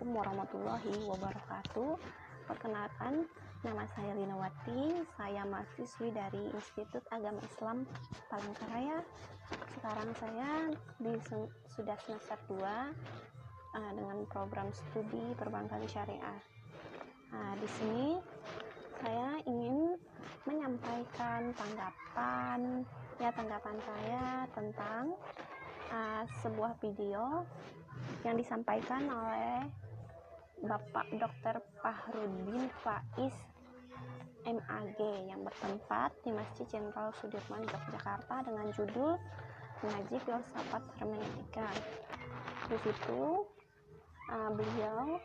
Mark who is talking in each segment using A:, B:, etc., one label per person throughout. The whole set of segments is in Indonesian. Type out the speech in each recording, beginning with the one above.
A: Assalamualaikum warahmatullahi wabarakatuh. Perkenalkan, nama saya Linawati. Saya mahasiswi dari Institut Agama Islam Palangkaraya. Sekarang saya sudah semester 2 dengan program studi perbankan syariah. Di sini saya ingin menyampaikan tanggapan saya tentang sebuah video yang disampaikan oleh Bapak Dr. Fahrudin Faiz MAG yang bertempat di Masjid Jenderal Sudirman, Yogyakarta dengan judul Mengaji Filsafat Hermeneutika. Di situ beliau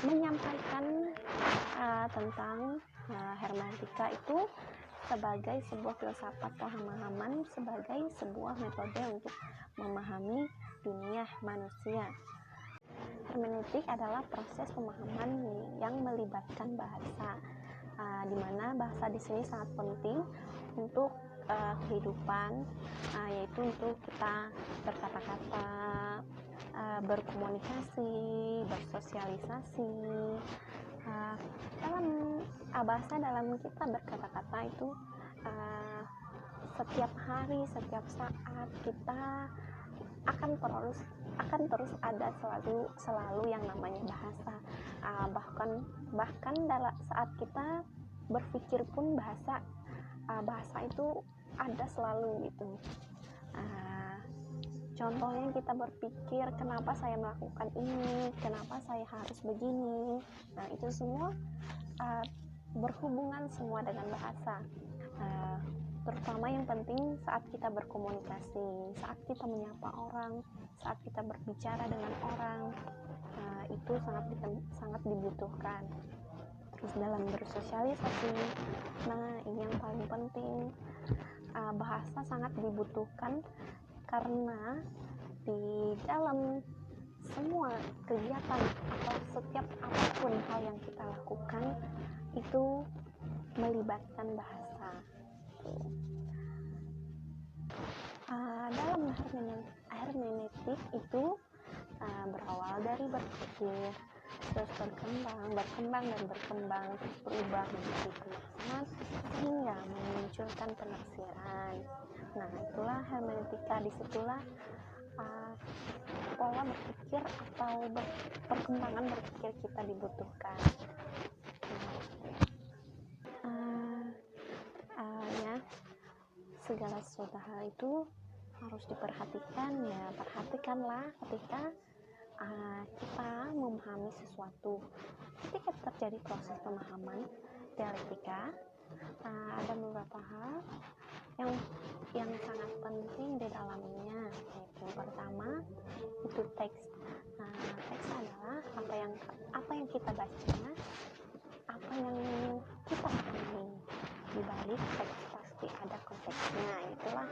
A: menyampaikan tentang hermeneutika itu sebagai sebuah filsafat pemahaman, sebagai sebuah metode untuk memahami dunia manusia. Hermeneutik adalah proses pemahaman yang melibatkan bahasa, di mana bahasa di sini sangat penting untuk kehidupan, yaitu untuk kita berkata-kata, berkomunikasi, bersosialisasi. Bahasa dalam kita berkata-kata itu setiap hari, setiap saat kita akan terus ada selalu yang namanya bahasa. Bahkan dalam saat kita berpikir pun bahasa itu ada selalu gitu. Contohnya kita berpikir, kenapa saya melakukan ini, kenapa saya harus begini. Nah, itu semua berhubungan semua dengan bahasa. Terutama yang penting saat kita berkomunikasi, saat kita menyapa orang, saat kita berbicara dengan orang, itu sangat dibutuhkan. Terus dalam bersosialisasi, nah ini yang paling penting, bahasa sangat dibutuhkan karena di dalam semua kegiatan atau setiap apapun hal yang kita lakukan itu melibatkan bahasa. Dalam hermeneutik itu berawal dari berpikir, terus berkembang, terus berubah menjadi pelaksanaan hingga memunculkan penafsiran. Nah, itulah hermeneutika. Disitulah pola berpikir atau perkembangan berpikir kita dibutuhkan. Segala sesuatu hal itu harus diperhatikan, ya perhatikanlah ketika kita memahami sesuatu. Ketika terjadi proses pemahaman dialektika, ada beberapa hal yang sangat penting di dalamnya, yaitu yang pertama itu teks. Teks adalah apa yang kita baca, apa yang kita pahami. Di balik teks pasti ada konteksnya. Itulah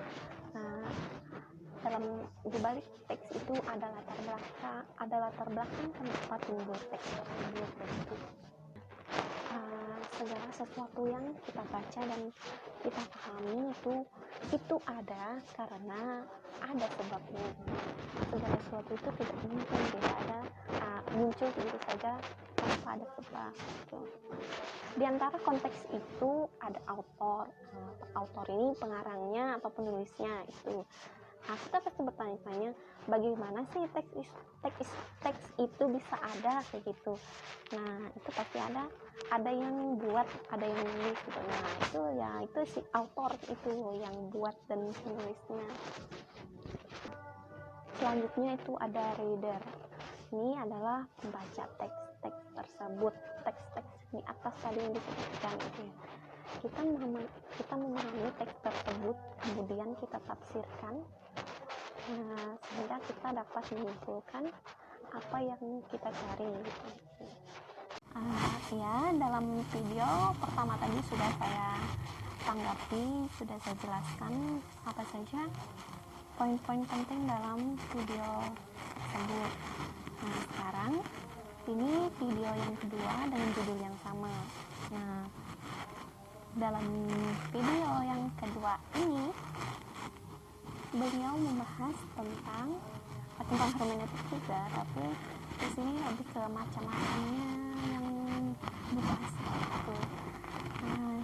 A: di balik teks itu ada latar belakang kenapa timbul teks tersebut. Segala sesuatu yang kita baca dan kita pahami itu ada karena ada sebabnya. Segala sesuatu itu tidak mungkin muncul begitu saja tanpa ada sebab. Di antara konteks itu ada autor. Autor ini pengarangnya atau penulisnya itu. Kita pasti bertanya-tanya, bagaimana sih teks itu bisa ada kayak gitu. Nah, itu pasti ada yang buat, ada yang nulis gitu. Nah, itu si autor itu yang buat dan penulisnya. Selanjutnya itu ada reader. Ini adalah pembaca teks tersebut. Teks di atas tadi yang disebutkan itu. Kita memahami teks tersebut, kemudian kita tafsirkan, sehingga kita dapat menyimpulkan apa yang kita cari gitu. Dalam video pertama tadi sudah saya tanggapi, sudah saya jelaskan apa saja poin-poin penting dalam video tersebut. Nah, sekarang ini video yang kedua dengan judul yang sama. Nah, dalam video yang kedua ini beliau membahas tentang hermeneutik juga, tapi Di sini lebih ke macam-macamnya yang dibahas itu. Nah,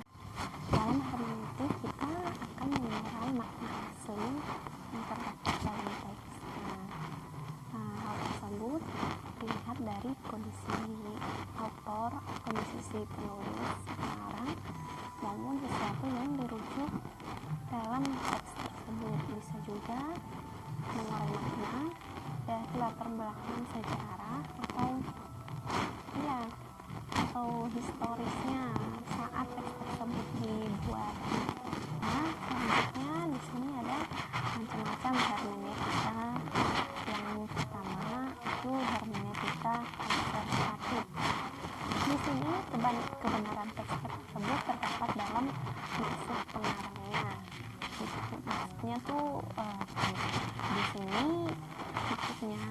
A: dalam hermeneutik kita akan mengurai makna asli yang terdapat dalam teks. Hal tersebut dilihat dari kondisi autor, kondisi si penulis, pengarang, maupun sesuatu yang dirujuk dalam teks tersebut. Bisa juga mengurai makna dari latar belakang sejarah atau historisnya saat teks tersebut dibuat. Nah, selanjutnya di sini ada macam-macam hermeneutika. Yang pertama itu hermeneutika konservatif. Di sini kebenaran teks tersebut terdapat dalam maksud pengarangnya. Maksudnya tuh di sini maksudnya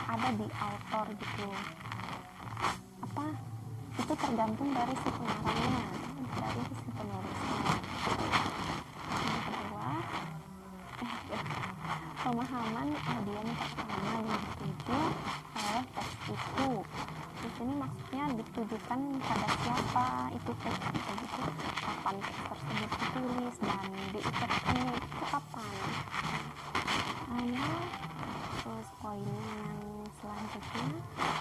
A: ada di autor gitu. Itu tergantung dari si pengarangnya, dari si penulisnya. Yang kedua, pemahaman audiens pertama yang dituju oleh teks itu. Di sini maksudnya ditujukan pada siapa itu teks tersebut, kapan teks tersebut ditulis dan diucapkannya itu kapan. Terus poinnya yang selanjutnya,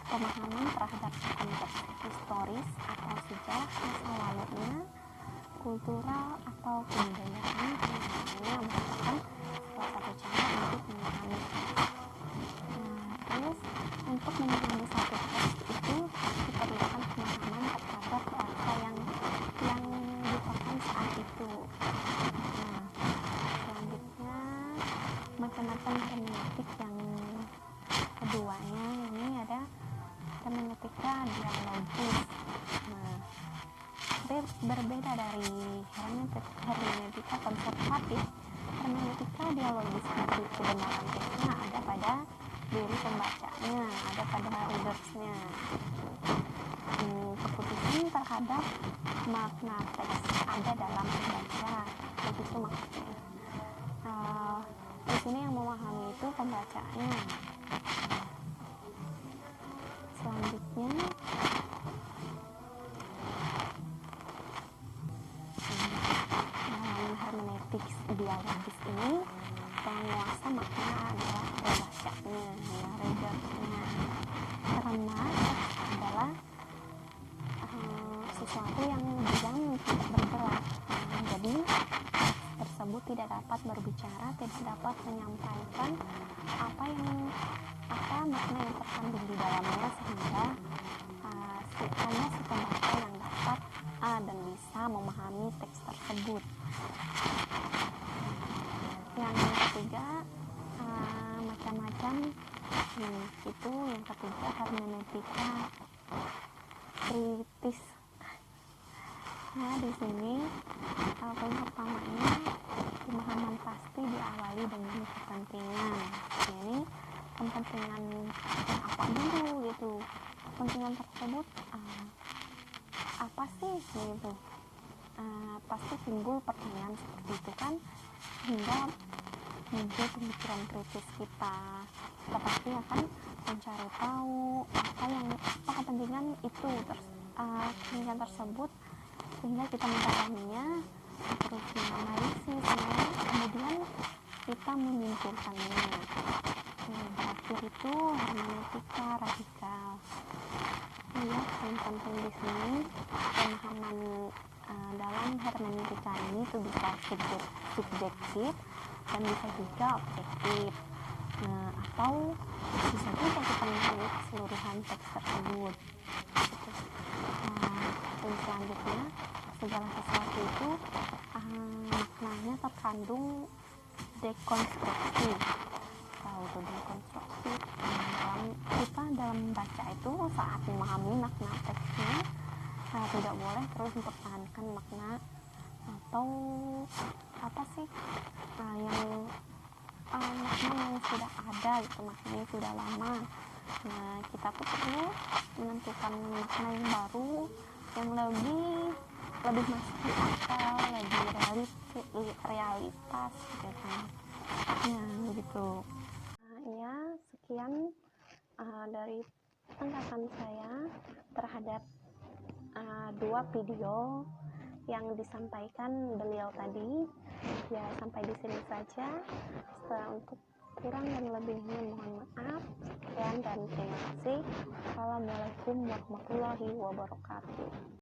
A: pemahaman terhadap konteks historis atau sejarah masa lalunya, kultural atau kebudayaan pengarangnya merupakan salah satu cara untuk memahami. Terus untuk memahami satu teks itu diperlukan pemahaman terhadap bahasa yang dipakai saat itu. Selanjutnya macam-macam hermeneutik yang keduanya ini ada hermeneutika dialogis. Berbeda dari hermeneutika konservatif, hermeneutika dialogis itu kebenaran teksnya ada pada diri pembacanya, ada pada readersnya. Keputusan terhadap makna teks ada dalam pembaca, begitu maksudnya. Di sini yang memahami itu pembacanya. Selanjutnya dalam hermeneutik dialogis ini penguasa makna adalah pembacanya, readernya, karena adalah sesuatu yang tidak bergerak. Jadi tersebut tidak dapat berbicara, tidak dapat menyampaikan apa makna yang terkandung di dalamnya, sehingga hanya si pembaca yang dapat dan bisa memahami teks tersebut. Yang ketiga, macam-macam itu yang ketiga hermeneutika kritis. Nah, di sini poin pertamanya, pemahaman pasti diawali dengan kepentingan. Jadi kepentingan apa dulu gitu, kepentingan tersebut apa sih gitu. Pasti timbul pertanyaan seperti itu kan, hingga muncul pemikiran kritis kita. Kita pasti akan mencari tahu apa kepentingan itu, kepentingan tersebut, sehingga kita mendalaminya, terus menganalisis, kemudian kita menyimpulkannya. Terakhir itu hermeneutika radikal. Yang penting di sini pemahaman dalam hermeneutika ini itu bisa subjektif dan bisa juga objektif. Atau bisa juga kita memahami keseluruhan teks tersebut. Dan selanjutnya, segala sesuatu itu maknanya terkandung dekonstruksi. Tahu itu dekonstruksi. Dalam membaca itu saat memahami makna teksnya, tidak boleh terus mempertahankan makna atau apa sih makna yang sudah ada gitu, maknanya sudah lama. Kita tuh perlu menentukan makna yang baru, yang lebih masuk di akal, lebih realitas gitu. Begitu. Ya, sekian dari tanggapan saya terhadap dua video yang disampaikan beliau tadi. Ya, sampai di sini saja. Untuk kurang dan lebihnya mohon maaf. Sekian dan terima kasih. Assalamualaikum warahmatullahi wabarakatuh.